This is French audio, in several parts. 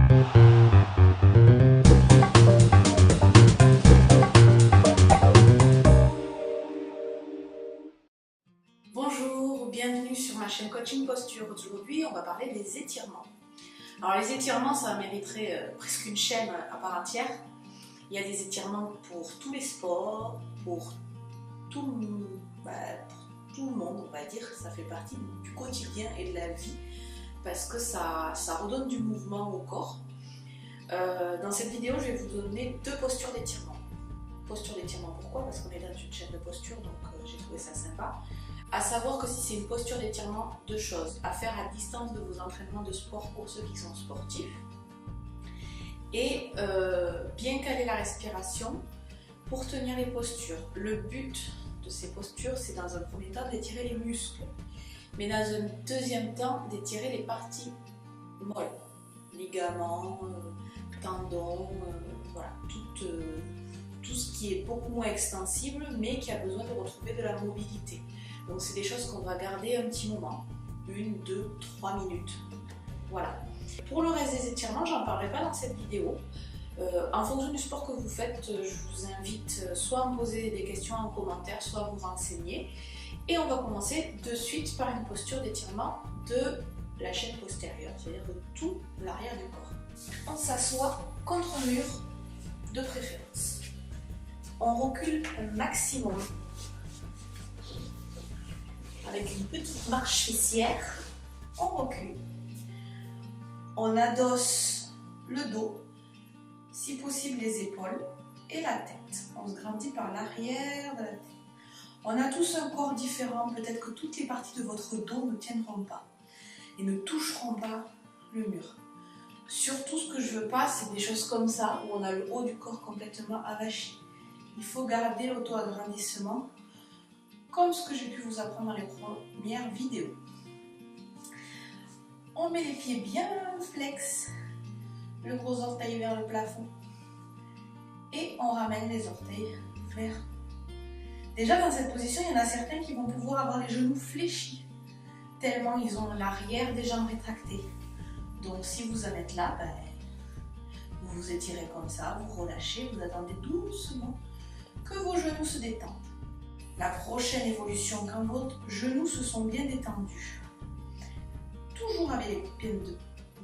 Bonjour, bienvenue sur ma chaîne Coaching Posture. Aujourd'hui, on va parler des étirements. Alors les étirements, ça mériterait presque une chaîne à part entière. Il y a des étirements pour tous les sports, pour tout le monde, on va dire. Ça fait partie du quotidien et de la vie parce que ça redonne du mouvement au corps. Dans cette vidéo, je vais vous donner deux postures d'étirement. Posture d'étirement, pourquoi? Parce qu'on est dans une chaîne de posture, donc j'ai trouvé ça sympa. À savoir que si c'est une posture d'étirement, deux choses à faire à distance de vos entraînements de sport pour ceux qui sont sportifs et bien caler la respiration pour tenir les postures. Le but de ces postures, c'est dans un premier temps d'étirer les muscles, mais dans un deuxième temps d'étirer les parties molles, ligaments, tendons, voilà, tout ce qui est beaucoup moins extensible mais qui a besoin de retrouver de la mobilité. Donc c'est des choses qu'on va garder un petit moment, 1, 2, 3 minutes. Voilà. Pour le reste des étirements, j'en parlerai pas dans cette vidéo. En fonction du sport que vous faites, je vous invite soit à me poser des questions en commentaire, soit à vous renseigner. Et on va commencer de suite par une posture d'étirement de la chaîne postérieure, c'est-à-dire de tout l'arrière du corps. On s'assoit contre un mur de préférence. On recule un maximum avec une petite marche fessière. On recule. On adosse le dos, si possible les épaules et la tête. On se grandit par l'arrière de la tête. On a tous un corps différent. Peut-être que toutes les parties de votre dos ne tiendront pas et ne toucheront pas le mur. Surtout, ce que je veux pas, c'est des choses comme ça où on a le haut du corps complètement avachi. Il faut garder l'auto-agrandissement comme ce que j'ai pu vous apprendre dans les premières vidéos. On met les pieds bien flex, le gros orteil vers le plafond et on ramène les orteils vers. Déjà dans cette position, il y en a certains qui vont pouvoir avoir les genoux fléchis tellement ils ont l'arrière des jambes rétractées. Donc si vous en êtes là, vous vous étirez comme ça, vous relâchez, vous attendez doucement que vos genoux se détendent. La prochaine évolution, quand vos genoux se sont bien détendus, toujours avec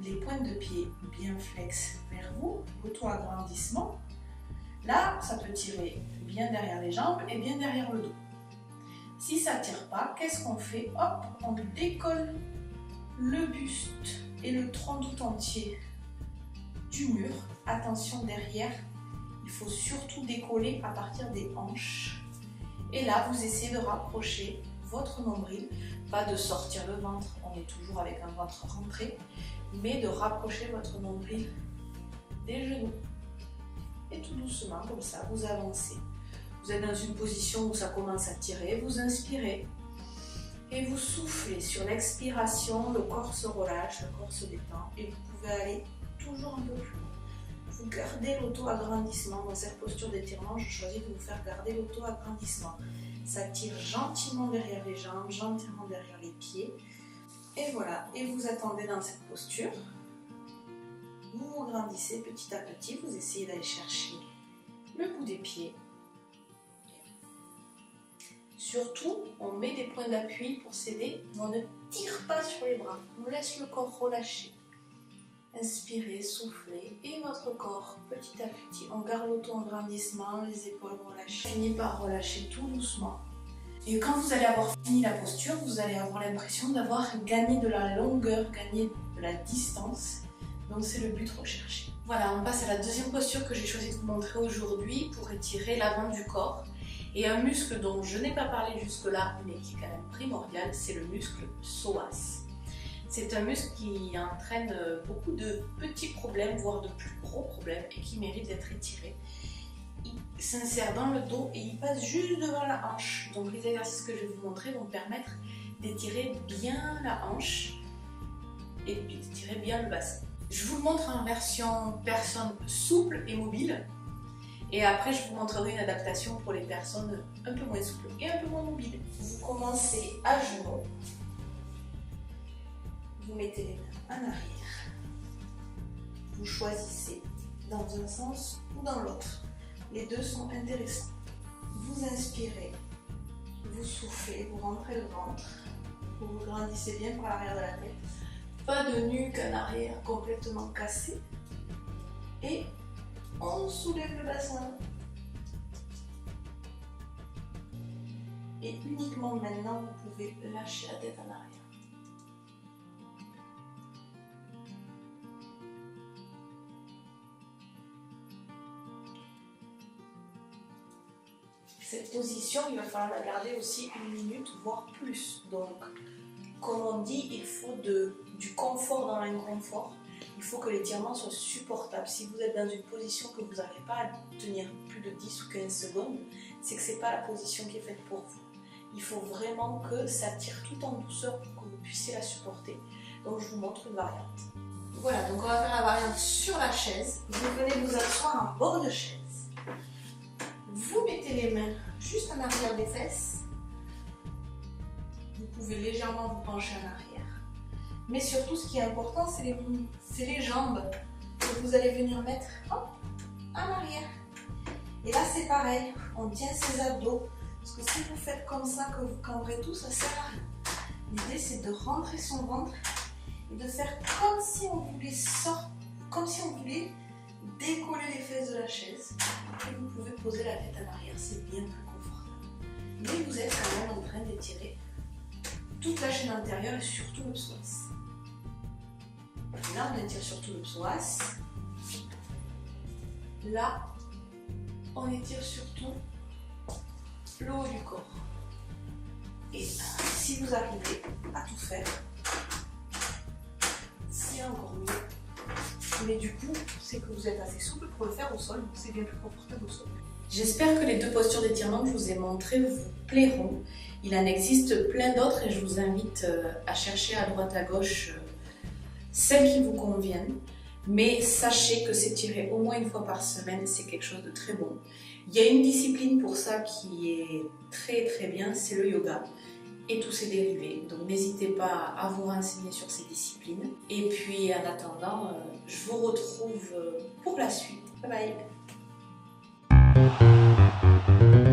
les pointes de pied bien flex vers vous, auto-agrandissement. Là, ça peut tirer bien derrière les jambes et bien derrière le dos. Si ça ne tire pas, qu'est-ce qu'on fait? Hop, on décolle le buste et le tronc tout entier du mur. Attention derrière, il faut surtout décoller à partir des hanches. Et là, vous essayez de rapprocher votre nombril, pas de sortir le ventre, on est toujours avec un ventre rentré, mais de rapprocher votre nombril des genoux. Et tout doucement, comme ça, vous avancez. Vous êtes dans une position où ça commence à tirer, vous inspirez et vous soufflez. Sur l'expiration, le corps se relâche, le corps se détend et vous pouvez aller toujours un peu plus loin. Vous gardez l'auto-agrandissement. Dans cette posture d'étirement, je choisis de vous faire garder l'auto-agrandissement. Ça tire gentiment derrière les jambes, gentiment derrière les pieds. Et voilà, et vous attendez dans cette posture. Vous vous grandissez petit à petit, vous essayez d'aller chercher le bout des pieds. Surtout, on met des points d'appui pour s'aider, mais on ne tire pas sur les bras. On laisse le corps relâcher. Inspirez, soufflez, et votre corps, petit à petit, on garde l'auto-agrandissement, les épaules relâchées. Finissez par relâcher tout doucement. Et quand vous allez avoir fini la posture, vous allez avoir l'impression d'avoir gagné de la longueur, gagné de la distance. Donc c'est le but recherché. Voilà, on passe à la deuxième posture que j'ai choisi de vous montrer aujourd'hui pour étirer l'avant du corps. Et un muscle dont je n'ai pas parlé jusque-là, mais qui est quand même primordial, c'est le muscle psoas. C'est un muscle qui entraîne beaucoup de petits problèmes, voire de plus gros problèmes, et qui mérite d'être étiré. Il s'insère dans le dos et il passe juste devant la hanche. Donc les exercices que je vais vous montrer vont permettre d'étirer bien la hanche et d'étirer bien le bassin. Je vous le montre en version personne souple et mobile. Et après, je vous montrerai une adaptation pour les personnes un peu moins souples et un peu moins mobiles. Vous commencez à genoux. Vous mettez les mains en arrière. Vous choisissez dans un sens ou dans l'autre. Les deux sont intéressants. Vous inspirez, vous soufflez, vous rentrez le ventre, vous vous grandissez bien par l'arrière de la tête. Pas de nuque en arrière complètement cassée. Et on soulève le bassin. Et uniquement maintenant, vous pouvez lâcher la tête en arrière. Cette position, il va falloir la garder aussi 1 minute, voire plus. Donc, comme on dit, il faut du confort dans l'inconfort. Il faut que l'étirement soit supportable. Si vous êtes dans une position que vous n'arrivez pas à tenir plus de 10 ou 15 secondes, c'est que ce n'est pas la position qui est faite pour vous. Il faut vraiment que ça tire tout en douceur pour que vous puissiez la supporter. Donc, je vous montre une variante. Voilà, donc on va faire la variante sur la chaise. Vous venez vous asseoir en bord de chaise. Vous mettez les mains juste en arrière des fesses. Vous pouvez légèrement vous pencher en arrière. Mais surtout, ce qui est important, c'est les jambes que vous allez venir mettre hop, en arrière. Et là, c'est pareil. On tient ses abdos. Parce que si vous faites comme ça, que vous cambrez tout, ça sert à rien. L'idée, c'est de rentrer son ventre et de faire comme si on voulait sortir, comme si on voulait décoller les fesses de la chaise. Et vous pouvez poser la tête en arrière, c'est bien plus confortable. Mais vous êtes quand même en train d'étirer toute la chaîne antérieure et surtout le psoas. Là, on étire surtout le psoas. Là, on étire surtout le haut du corps. Et si vous arrivez à tout faire, c'est encore mieux. Mais du coup, c'est que vous êtes assez souple pour le faire au sol, donc c'est bien plus confortable au sol. J'espère que les 2 postures d'étirement que je vous ai montrées vous plairont. Il en existe plein d'autres et je vous invite à chercher à droite à gauche celles qui vous conviennent. Mais sachez que s'étirer au moins 1 fois par semaine, c'est quelque chose de très bon. Il y a une discipline pour ça qui est très bien, c'est le yoga et tous ses dérivés. Donc n'hésitez pas à vous renseigner sur ces disciplines. Et puis en attendant, je vous retrouve pour la suite. Bye bye.